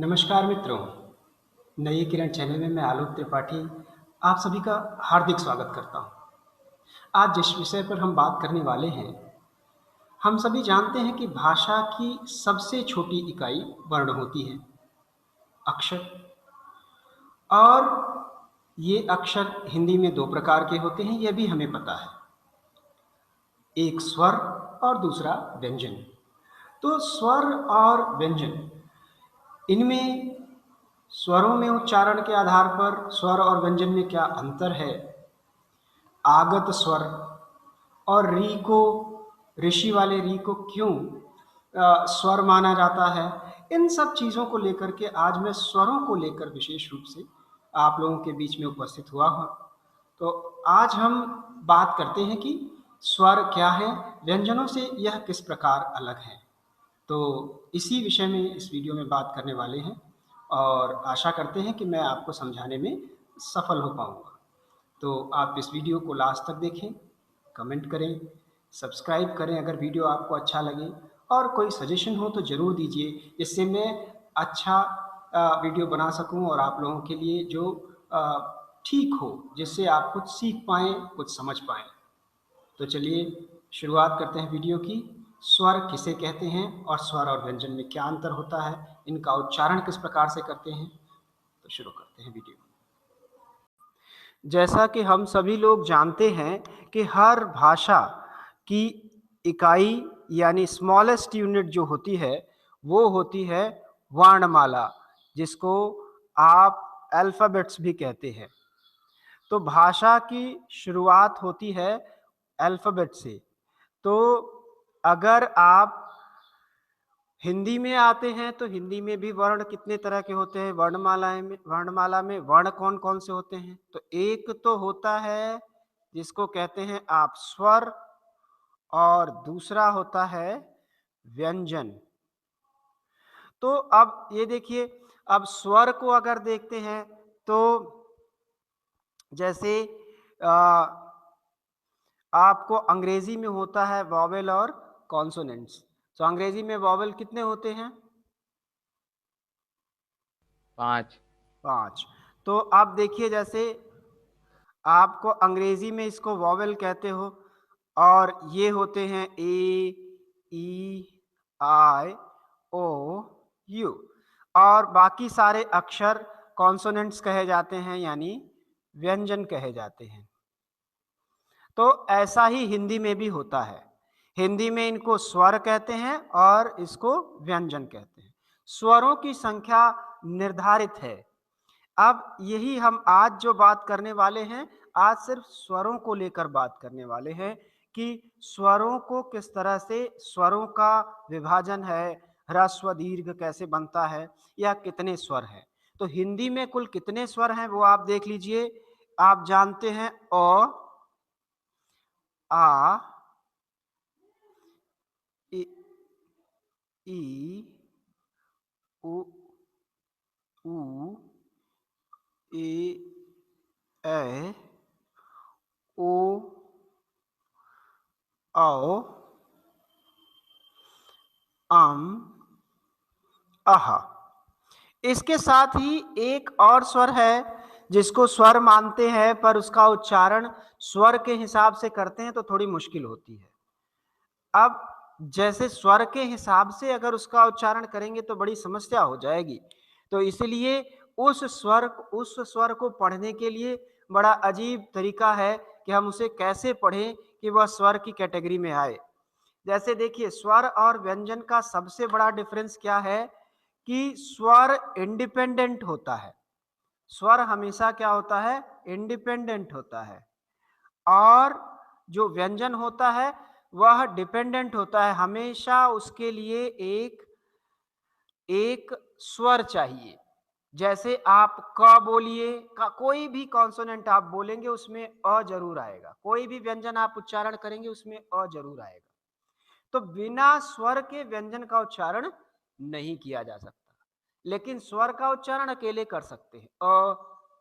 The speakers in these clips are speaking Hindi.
नमस्कार मित्रों, नई किरण चैनल में मैं आलोक त्रिपाठी आप सभी का हार्दिक स्वागत करता हूँ। आज जिस विषय पर हम बात करने वाले हैं, हम सभी जानते हैं कि भाषा की सबसे छोटी इकाई वर्ण होती है, अक्षर। और ये अक्षर हिंदी में 2 प्रकार के होते हैं, यह भी हमें पता है। एक स्वर और दूसरा व्यंजन। तो स्वर और व्यंजन, इनमें स्वरों में उच्चारण के आधार पर स्वर और व्यंजन में क्या अंतर है? आगत स्वर और री को, ऋषि वाले री को क्यों स्वर माना जाता है? इन सब चीज़ों को लेकर के आज मैं स्वरों को लेकर विशेष रूप से आप लोगों के बीच में उपस्थित हुआ हूँ। तो आज हम बात करते हैं कि स्वर क्या है, व्यंजनों से यह किस प्रकार अलग है। तो इसी विषय में इस वीडियो में बात करने वाले हैं और आशा करते हैं कि मैं आपको समझाने में सफल हो पाऊँगा। तो आप इस वीडियो को लास्ट तक देखें, कमेंट करें, सब्सक्राइब करें अगर वीडियो आपको अच्छा लगे, और कोई सजेशन हो तो ज़रूर दीजिए, जिससे मैं अच्छा वीडियो बना सकूं और आप लोगों के लिए जो ठीक हो, जिससे आप कुछ सीख पाएँ, कुछ समझ पाएँ। तो चलिए शुरुआत करते हैं वीडियो की। स्वर किसे कहते हैं और स्वर और व्यंजन में क्या अंतर होता है, इनका उच्चारण किस प्रकार से करते हैं, तो शुरू करते हैं वीडियो। जैसा कि हम सभी लोग जानते हैं कि हर भाषा की इकाई यानी स्मॉलेस्ट यूनिट जो होती है वो होती है वर्णमाला, जिसको आप अल्फ़ाबेट्स भी कहते हैं। तो भाषा की शुरुआत होती है अल्फ़ाबेट से। तो अगर आप हिंदी में आते हैं तो हिंदी में भी वर्ण कितने तरह के होते हैं? वर्णमाला में वर्ण कौन-कौन से होते हैं? तो एक तो होता है जिसको कहते हैं आप स्वर, और दूसरा होता है व्यंजन। तो अब ये देखिए, अब स्वर को अगर देखते हैं तो जैसे आपको अंग्रेजी में होता है वॉवेल और कॉन्सोनेंट्स। तो अंग्रेजी में वॉवेल कितने होते हैं? 5। 5। तो आप देखिए, जैसे आपको अंग्रेजी में इसको वॉवेल कहते हो, और ये होते हैं ए, ई, आई, ओ, यू, और बाकी सारे अक्षर कॉन्सोनेंट्स कहे जाते हैं, यानी व्यंजन कहे जाते हैं। तो ऐसा ही हिंदी में भी होता है। हिंदी में इनको स्वर कहते हैं और इसको व्यंजन कहते हैं। स्वरों की संख्या निर्धारित है। अब यही हम आज जो बात करने वाले हैं, आज सिर्फ स्वरों को लेकर बात करने वाले हैं कि स्वरों को किस तरह से, स्वरों का विभाजन है, ह्रस्व दीर्घ कैसे बनता है, या कितने स्वर हैं। तो हिंदी में कुल कितने स्वर हैं वो आप देख लीजिए। आप जानते हैं अ, आ, इ, ई, उ, ऊ, ए, ऐ, ओ, औ, अम, अह। इसके साथ ही एक और स्वर है जिसको स्वर मानते हैं, पर उसका उच्चारण स्वर के हिसाब से करते हैं तो थोड़ी मुश्किल होती है। अब जैसे स्वर के हिसाब से अगर उसका उच्चारण करेंगे तो बड़ी समस्या हो जाएगी। तो इसलिए उस स्वर को पढ़ने के लिए बड़ा अजीब तरीका है कि हम उसे कैसे पढ़ें कि वह स्वर की कैटेगरी में आए। जैसे देखिए, स्वर और व्यंजन का सबसे बड़ा डिफरेंस क्या है कि स्वर इंडिपेंडेंट होता है। स्वर हमेशा क्या होता है? इंडिपेंडेंट होता है। और जो व्यंजन होता है वह डिपेंडेंट होता है। हमेशा उसके लिए एक एक स्वर चाहिए। जैसे आप क बोलिए, का कोई भी कॉन्सोनेंट आप बोलेंगे उसमें अ जरूर आएगा। कोई भी व्यंजन आप उच्चारण करेंगे उसमें अ जरूर आएगा। तो बिना स्वर के व्यंजन का उच्चारण नहीं किया जा सकता, लेकिन स्वर का उच्चारण अकेले कर सकते हैं। अ,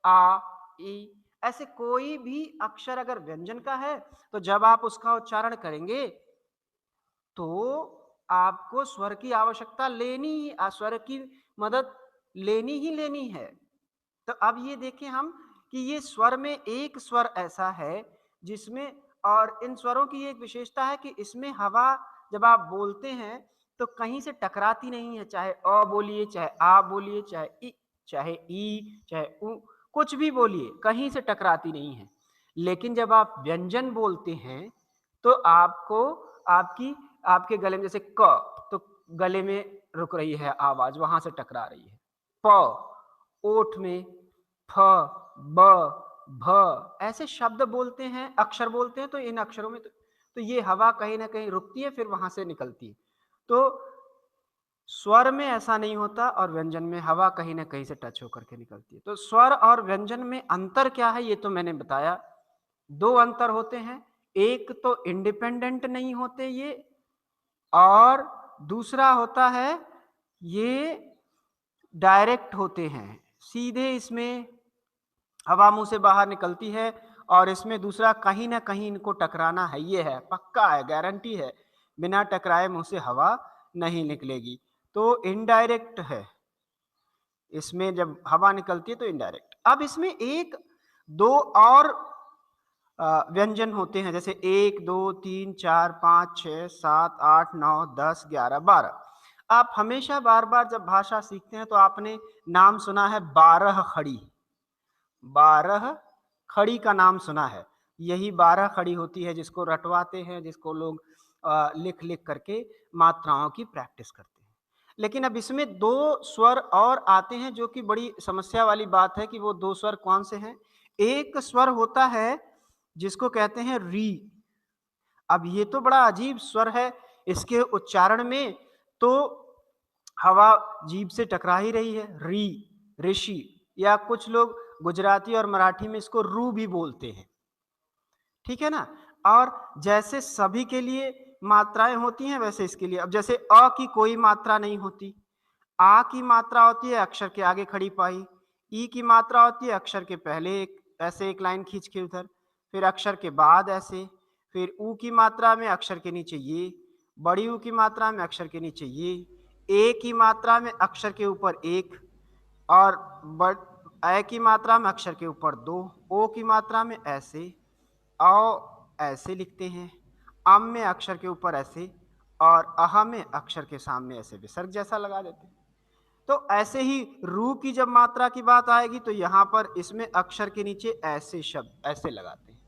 आ, ई, ऐसे कोई भी अक्षर अगर व्यंजन का है तो जब आप उसका उच्चारण करेंगे तो आपको स्वर की आवश्यकता लेनी ही, स्वर की मदद लेनी ही लेनी है। तो अब ये देखें हम कि ये स्वर में एक स्वर ऐसा है जिसमें, और इन स्वरों की एक विशेषता है कि इसमें हवा जब आप बोलते हैं तो कहीं से टकराती नहीं है, चाहे अ बोलिए, चाहे आ बोलिए, चाहे ई, चाहे उ, कुछ भी बोलिए, कहीं से टकराती नहीं है। लेकिन जब आप व्यंजन बोलते हैं तो आपको आपकी आपके गले में, जैसे क, तो गले में रुक रही है आवाज, वहां से टकरा रही है। प, ओठ में, फ, ब, भ, ऐसे शब्द बोलते हैं, अक्षर बोलते हैं, तो इन अक्षरों में तो ये हवा कहीं ना कहीं रुकती है, फिर वहां से निकलती है। तो स्वर में ऐसा नहीं होता, और व्यंजन में हवा कहीं ना कहीं से टच होकर के निकलती है। तो स्वर और व्यंजन में अंतर क्या है, ये तो मैंने बताया। दो अंतर होते हैं, एक तो इंडिपेंडेंट नहीं होते ये, और दूसरा होता है ये डायरेक्ट होते हैं, सीधे इसमें हवा मुंह से बाहर निकलती है, और इसमें दूसरा कहीं ना कहीं इनको टकराना है, ये है, पक्का है, गारंटी है, बिना टकराए मुंह से हवा नहीं निकलेगी। तो इनडायरेक्ट है, इसमें जब हवा निकलती है तो इनडायरेक्ट। अब इसमें एक दो और व्यंजन होते हैं, जैसे 1 2 3 4 5 6 7 8 9 10 11 12। आप हमेशा बार बार जब भाषा सीखते हैं तो आपने नाम सुना है 12 खड़ी। 12 खड़ी का नाम सुना है। यही 12 खड़ी होती है जिसको रटवाते हैं, जिसको लोग लिख लिख करके मात्राओं की प्रैक्टिस करते हैं। लेकिन अब इसमें दो स्वर और आते हैं, जो कि बड़ी समस्या वाली बात है कि वो दो स्वर कौन से हैं। एक स्वर होता है जिसको कहते हैं री। अब ये तो बड़ा अजीब स्वर है, इसके उच्चारण में तो हवा जीभ से टकरा ही रही है, री, ऋषि, या कुछ लोग गुजराती और मराठी में इसको रू भी बोलते हैं, ठीक है ना। और जैसे सभी के लिए मात्राएं होती हैं, वैसे इसके लिए, अब जैसे अ की कोई मात्रा नहीं होती, आ की मात्रा होती है अक्षर के आगे खड़ी पाई, ई की मात्रा होती है अक्षर के पहले एक, ऐसे एक लाइन खींच के उधर, फिर अक्षर के बाद ऐसे, फिर ऊ की मात्रा में अक्षर के नीचे ये, बड़ी ऊ की मात्रा में अक्षर के नीचे ये, ए की मात्रा में अक्षर के ऊपर एक, और ए की मात्रा में अक्षर के ऊपर दो, ओ की मात्रा में ऐसे, ऐसे लिखते हैं, अम में अक्षर के ऊपर ऐसे, और अह में अक्षर के सामने ऐसे विसर्ग जैसा लगा देते हैं। तो ऐसे ही रू की जब मात्रा की बात आएगी तो यहां पर इसमें अक्षर के नीचे ऐसे शब्द ऐसे लगाते हैं,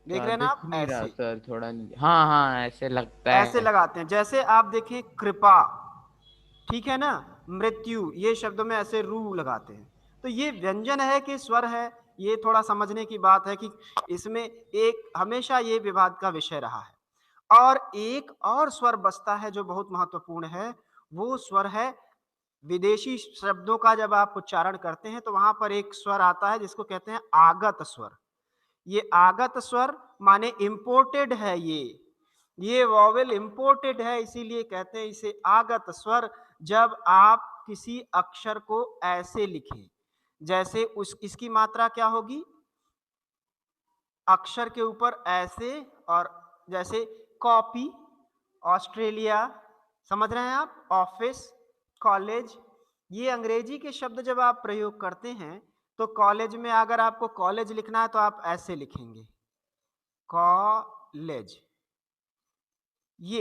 देख अच्छा, रहे हैं ना दिख आप, नहीं रहा ऐसे सर, थोड़ा हाँ हाँ ऐसे लगता ऐसे है। लगाते हैं। जैसे आप देखें कृपा, ठीक है ना, मृत्यु, ये शब्दों में ऐसे रू लगाते हैं। तो ये व्यंजन है कि स्वर है, ये थोड़ा समझने की बात है कि इसमें एक हमेशा ये विवाद का विषय रहा है। और एक और स्वर बचता है जो बहुत महत्वपूर्ण है, वो स्वर है विदेशी शब्दों का जब आप उच्चारण करते हैं तो वहां पर एक स्वर आता है जिसको कहते हैं आगत स्वर। ये आगत स्वर माने इंपोर्टेड है, ये वॉवेल इंपोर्टेड है, इसीलिए कहते हैं इसे आगत स्वर। जब आप किसी अक्षर को ऐसे लिखें, जैसे उस इसकी मात्रा क्या होगी, अक्षर के ऊपर ऐसे, और जैसे कॉपी, ऑस्ट्रेलिया, समझ रहे हैं आप, ऑफिस, कॉलेज, ये अंग्रेजी के शब्द जब आप प्रयोग करते हैं तो कॉलेज में अगर आपको कॉलेज लिखना है तो आप ऐसे लिखेंगे, कॉलेज, ये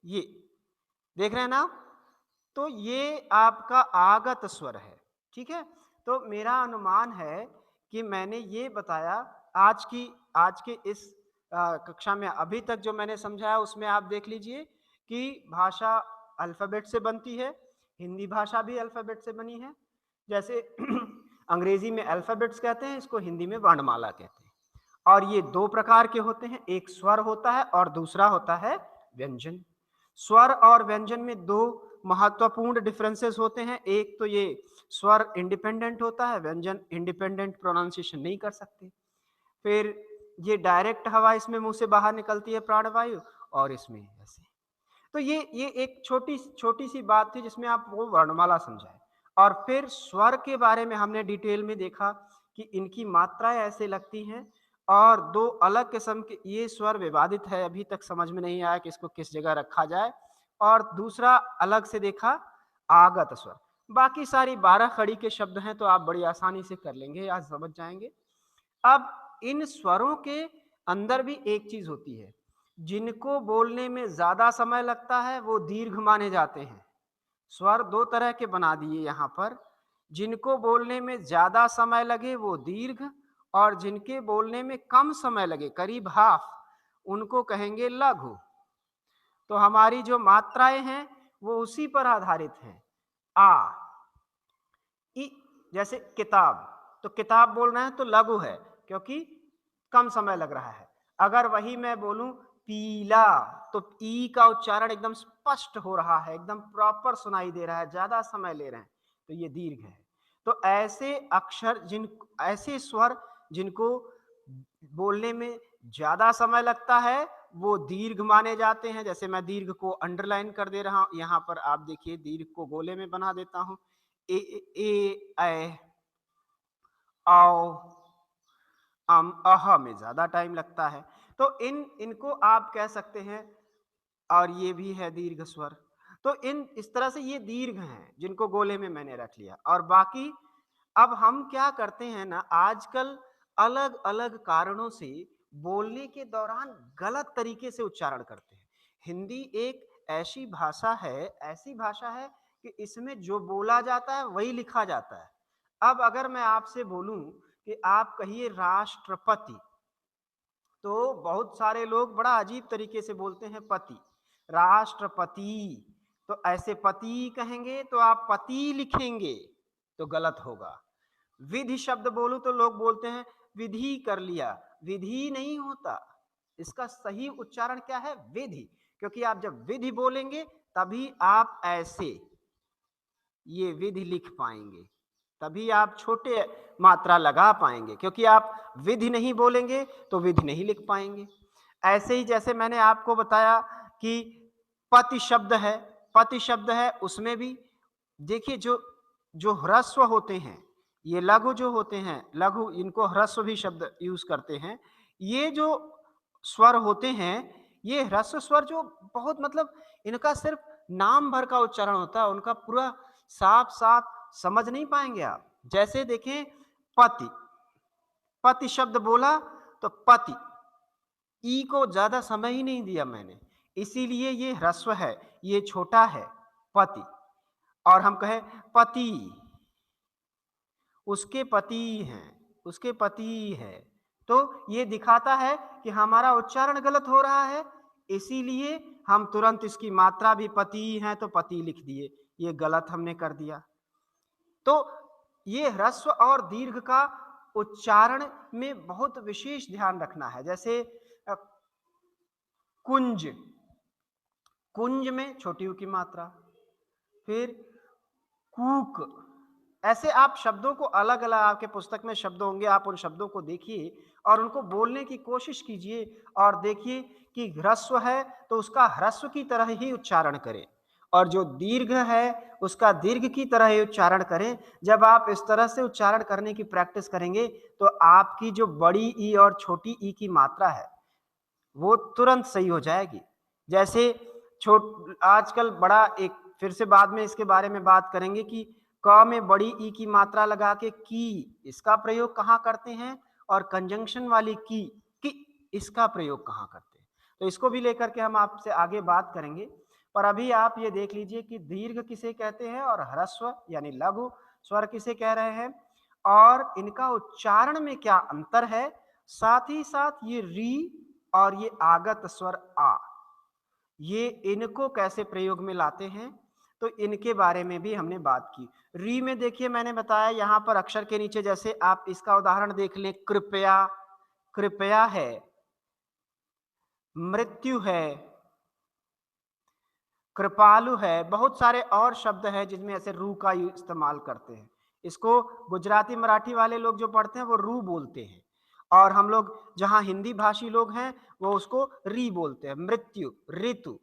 ये देख रहे हैं ना आप? तो ये आपका आगत स्वर है, ठीक है। तो मेरा अनुमान है कि मैंने ये बताया आज के इस कक्षा में, अभी तक जो मैंने समझाया उसमें आप देख लीजिए कि भाषा अल्फाबेट से बनती है, हिंदी भाषा भी अल्फाबेट से बनी है। जैसे अंग्रेजी में अल्फाबेट्स कहते हैं, इसको हिंदी में वर्णमाला कहते हैं। और ये दो प्रकार के होते हैं, एक स्वर होता है और दूसरा होता है व्यंजन। स्वर और व्यंजन में दो महत्वपूर्ण डिफरेंसेस होते हैं, एक तो ये स्वर इंडिपेंडेंट होता है, व्यंजन इंडिपेंडेंट प्रोनाउंसिएशन नहीं कर सकते। फिर ये डायरेक्ट हवा इसमें मुंह से बाहर निकलती है, प्राणवायु, और इसमें ऐसे। तो ये एक छोटी छोटी सी बात थी जिसमें आप वो वर्णमाला समझाए। और फिर स्वर के बारे में हमने डिटेल में देखा कि इनकी मात्राएं ऐसे लगती हैं, और दो अलग किस्म के ये स्वर विवादित है, अभी तक समझ में नहीं आया कि इसको किस जगह रखा जाए। और दूसरा अलग से देखा आगत स्वर। बाकी सारी 12 खड़ी के शब्द हैं तो आप बड़ी आसानी से कर लेंगे, आज समझ जाएंगे। अब इन स्वरों के अंदर भी एक चीज होती है, जिनको बोलने में ज्यादा समय लगता है वो दीर्घ माने जाते हैं। स्वर दो तरह के बना दिए यहाँ पर, जिनको बोलने में ज्यादा समय लगे वो दीर्घ, और जिनके बोलने में कम समय लगे करीब हाफ, उनको कहेंगे लघु। तो हमारी जो मात्राएं हैं वो उसी पर आधारित हैं। आ, ई, जैसे किताब, तो किताब बोलना है तो लघु है क्योंकि कम समय लग रहा है। अगर वही मैं बोलूं पीला, तो ई का उच्चारण एकदम स्पष्ट हो रहा है, एकदम प्रॉपर सुनाई दे रहा है, ज्यादा समय ले रहे हैं, तो ये दीर्घ है। तो ऐसे अक्षर ऐसे स्वर जिनको बोलने में ज्यादा समय लगता है वो दीर्घ माने जाते हैं। जैसे मैं दीर्घ को अंडरलाइन कर दे रहा हूं यहां पर, आप देखिए दीर्घ को गोले में बना देता हूं। ए ए आओ, अह में ज्यादा टाइम लगता है। तो इनको आप कह सकते हैं, और ये भी है दीर्घ स्वर। तो इस तरह से ये दीर्घ हैं जिनको गोले में मैंने रख लिया। और बाकी अब हम क्या करते हैं ना, आजकल अलग अलग कारणों से बोलने के दौरान गलत तरीके से उच्चारण करते हैं। हिंदी एक ऐसी भाषा है कि इसमें जो बोला जाता है वही लिखा जाता है। अब अगर मैं आपसे बोलूं कि आप कहिए राष्ट्रपति, तो बहुत सारे लोग बड़ा अजीब तरीके से बोलते हैं पति, राष्ट्रपति। तो ऐसे पति कहेंगे तो आप पति लिखेंगे तो गलत होगा। विधि शब्द बोलूं तो लोग बोलते हैं विधि कर लिया, विधि नहीं होता। इसका सही उच्चारण क्या है? विधि। क्योंकि आप जब विधि बोलेंगे तभी आप ऐसे ये विधि लिख पाएंगे, तभी आप छोटे मात्रा लगा पाएंगे। क्योंकि आप विधि नहीं बोलेंगे तो विधि नहीं लिख पाएंगे। ऐसे ही जैसे मैंने आपको बताया कि पति शब्द है, पति शब्द है उसमें भी देखिए जो जो ह्रस्व होते हैं, ये लघु जो होते हैं, लघु इनको ह्रस्व भी शब्द यूज करते हैं। ये जो स्वर होते हैं, ये ह्रस्व स्वर जो बहुत मतलब इनका सिर्फ नाम भर का उच्चारण होता है, उनका पूरा साफ साफ समझ नहीं पाएंगे आप। जैसे देखें पति, पति शब्द बोला तो पति, ई को ज्यादा समय ही नहीं दिया मैंने, इसीलिए ये ह्रस्व है, ये छोटा है पति। और हम कहें पति, उसके पति हैं, उसके पति है, तो ये दिखाता है कि हमारा उच्चारण गलत हो रहा है, इसीलिए हम तुरंत इसकी मात्रा भी पति है तो पति लिख दिए, ये गलत हमने कर दिया। तो ये ह्रस्व और दीर्घ का उच्चारण में बहुत विशेष ध्यान रखना है। जैसे कुंज, कुंज में छोटी ऊ की मात्रा। फिर कूक, ऐसे आप शब्दों को अलग अलग, आपके पुस्तक में शब्द होंगे, आप उन शब्दों को देखिए और उनको बोलने की कोशिश कीजिए और देखिए कि ह्रस्व है तो उसका ह्रस्व की तरह ही उच्चारण करें, और जो दीर्घ है उसका दीर्घ की तरह ही उच्चारण करें। जब आप इस तरह से उच्चारण करने की प्रैक्टिस करेंगे तो आपकी जो बड़ी ई और छोटी ई की मात्रा है वो तुरंत सही हो जाएगी। जैसे आजकल बड़ा एक, फिर से बाद में इसके बारे में बात करेंगे कि क में बड़ी ई की मात्रा लगा के की, इसका प्रयोग कहाँ करते हैं, और कंजंक्शन वाली की इसका प्रयोग कहाँ करते हैं। तो इसको भी लेकर के हम आपसे आगे बात करेंगे। पर अभी आप ये देख लीजिए कि दीर्घ किसे कहते हैं और ह्रस्व यानी लघु स्वर किसे कह रहे हैं, और इनका उच्चारण में क्या अंतर है। साथ ही साथ ये री और ये आगत स्वर आ, ये इनको कैसे प्रयोग में लाते हैं, तो इनके बारे में भी हमने बात की। री में देखिए मैंने बताया यहां पर अक्षर के नीचे, जैसे आप इसका उदाहरण देख लें, कृपया, कृपया है, मृत्यु है, कृपालु है, बहुत सारे और शब्द हैं जिनमें ऐसे रू का इस्तेमाल करते हैं। इसको गुजराती मराठी वाले लोग जो पढ़ते हैं वो रू बोलते हैं, और हम लोग जहां हिंदी भाषी लोग हैं वो उसको री बोलते हैं। मृत्यु, ऋतु,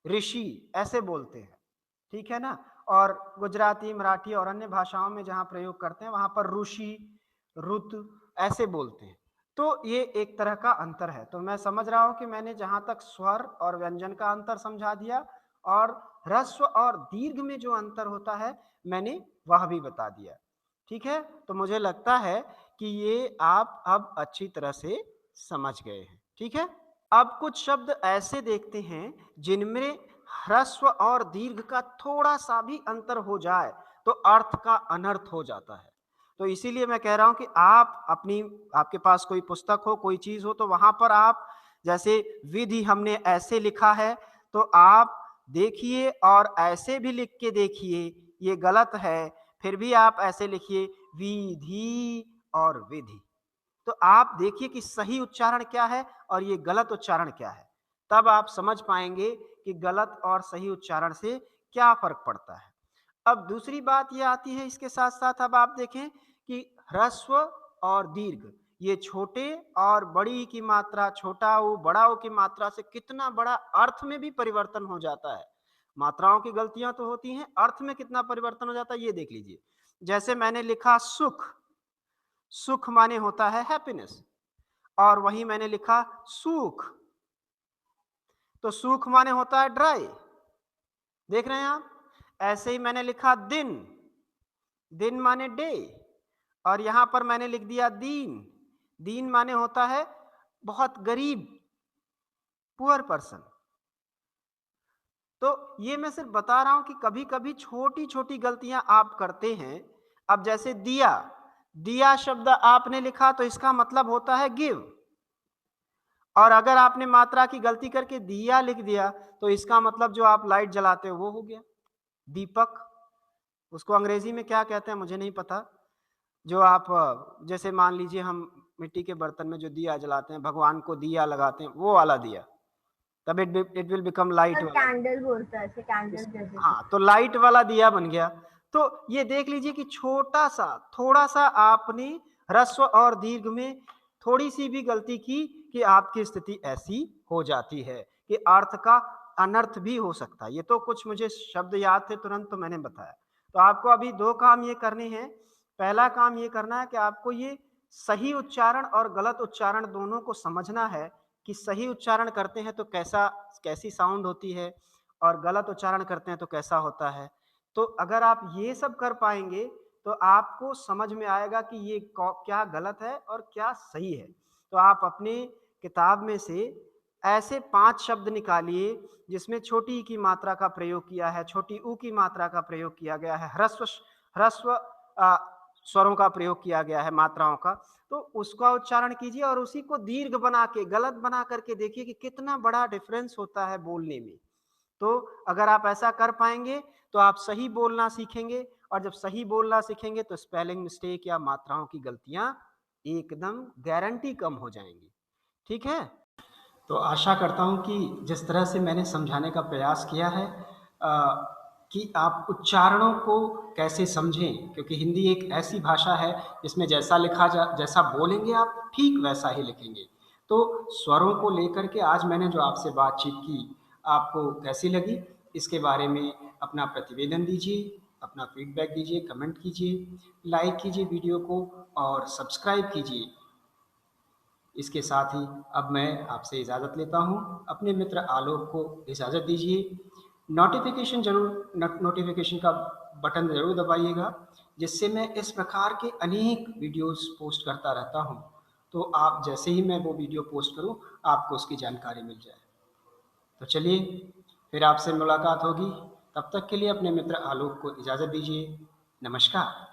ऋषि ऐसे बोलते हैं, ठीक है ना। और गुजराती, मराठी और अन्य भाषाओं में जहां प्रयोग करते हैं वहां पर ऋषि, ऋतु ऐसे बोलते हैं। तो ये एक तरह का अंतर है। तो मैं समझ रहा हूं कि मैंने जहां तक स्वर और व्यंजन का अंतर समझा दिया, और ह्रस्व और दीर्घ में जो अंतर होता है मैंने वह भी बता दिया। ठीक है, तो मुझे लगता है कि ये आप अब अच्छी तरह से समझ गए हैं। ठीक है, अब कुछ शब्द ऐसे देखते हैं जिनमें ह्रस्व और दीर्घ का थोड़ा सा भी अंतर हो जाए तो अर्थ का अनर्थ हो जाता है। तो इसीलिए मैं कह रहा हूं कि आप अपनी आपके पास कोई पुस्तक हो, कोई चीज हो, तो वहां पर आप जैसे विधि हमने ऐसे लिखा है तो आप देखिए और ऐसे भी लिख के देखिए, ये गलत है। फिर भी आप ऐसे लिखिए विधि और विधि, तो आप देखिए कि सही उच्चारण क्या है और ये गलत उच्चारण क्या है। तब आप समझ पाएंगे कि गलत और सही उच्चारण से क्या फर्क पड़ता है। अब दूसरी बात ये आती है इसके साथ साथ, अब आप देखें कि ह्रस्व और दीर्घ, ये छोटे और बड़ी की मात्रा, छोटा ऊ बड़ा ऊ की मात्रा से कितना बड़ा अर्थ में भी परिवर्तन हो जाता है। मात्राओं की गलतियां तो होती हैं, अर्थ में कितना परिवर्तन हो जाता है ये देख लीजिए। जैसे मैंने लिखा सुख, सुख माने होता है हैप्पीनेस, और वही मैंने लिखा सूख, तो सूख माने होता है ड्राई। देख रहे हैं आप? ऐसे ही मैंने लिखा दिन, दिन माने डे, और यहां पर मैंने लिख दिया दीन, दीन माने होता है बहुत गरीब, पुअर पर्सन। तो ये मैं सिर्फ बता रहा हूं कि कभी कभी छोटी छोटी गलतियां आप करते हैं। अब जैसे दिया, दिया शब्द आपने लिखा तो इसका मतलब होता है गिव, और अगर आपने मात्रा की गलती करके दिया लिख दिया तो इसका मतलब जो आप लाइट जलाते हो वो हो गया दीपक। उसको अंग्रेजी में क्या कहते हैं मुझे नहीं पता। जो आप जैसे मान लीजिए हम मिट्टी के बर्तन में जो दिया जलाते हैं, भगवान को दिया लगाते हैं, वो वाला दिया, तब इट विल बिकम लाइट वाला। कैंडल बोलता है, ऐसे कैंडल जैसे कुछ। हाँ, तो लाइट वाला दिया बन गया। तो ये देख लीजिए कि छोटा सा, थोड़ा सा आपने ह्रस्व और दीर्घ में थोड़ी सी भी गलती की कि आपकी स्थिति ऐसी हो जाती है कि अर्थ का अनर्थ भी हो सकता है। ये तो कुछ मुझे शब्द याद थे तुरंत तो मैंने बताया। तो आपको अभी दो काम ये करने हैं। पहला काम ये करना है कि आपको ये सही उच्चारण और गलत उच्चारण दोनों को समझना है कि सही उच्चारण करते हैं तो कैसी साउंड होती है और गलत उच्चारण करते हैं तो कैसा होता है। तो अगर आप ये सब कर पाएंगे तो आपको समझ में आएगा कि ये क्या गलत है और क्या सही है। तो आप अपने किताब में से ऐसे 5 शब्द निकालिए जिसमें छोटी ई की मात्रा का प्रयोग किया है, छोटी ऊ की मात्रा का प्रयोग किया गया है, ह्रस्व ह्रस्व स्वरों का प्रयोग किया गया है, मात्राओं का। तो उसका उच्चारण कीजिए और उसी को दीर्घ बना के, गलत बना करके देखिए कि कितना बड़ा डिफरेंस होता है बोलने में। तो अगर आप ऐसा कर पाएंगे तो आप सही बोलना सीखेंगे, और जब सही बोलना सीखेंगे तो स्पेलिंग मिस्टेक या मात्राओं की गलतियां एकदम गारंटी कम हो जाएंगी। ठीक है, तो आशा करता हूं कि जिस तरह से मैंने समझाने का प्रयास किया है कि आप उच्चारणों को कैसे समझें, क्योंकि हिंदी एक ऐसी भाषा है जिसमें जैसा बोलेंगे आप ठीक वैसा ही लिखेंगे। तो स्वरों को लेकर के आज मैंने जो आपसे बातचीत की, आपको कैसी लगी इसके बारे में अपना प्रतिवेदन दीजिए, अपना फीडबैक दीजिए, कमेंट कीजिए, लाइक कीजिए वीडियो को और सब्सक्राइब कीजिए। इसके साथ ही अब मैं आपसे इजाज़त लेता हूँ। अपने मित्र आलोक को इजाज़त दीजिए। नोटिफिकेशन का बटन ज़रूर दबाइएगा, जिससे मैं इस प्रकार के अनेक वीडियोस पोस्ट करता रहता हूँ। तो आप जैसे ही मैं वो वीडियो पोस्ट करूँ, आपको उसकी जानकारी मिल जाए। तो चलिए, फिर आपसे मुलाकात होगी। तब तक के लिए अपने मित्र आलोक को इजाज़त दीजिए। नमस्कार।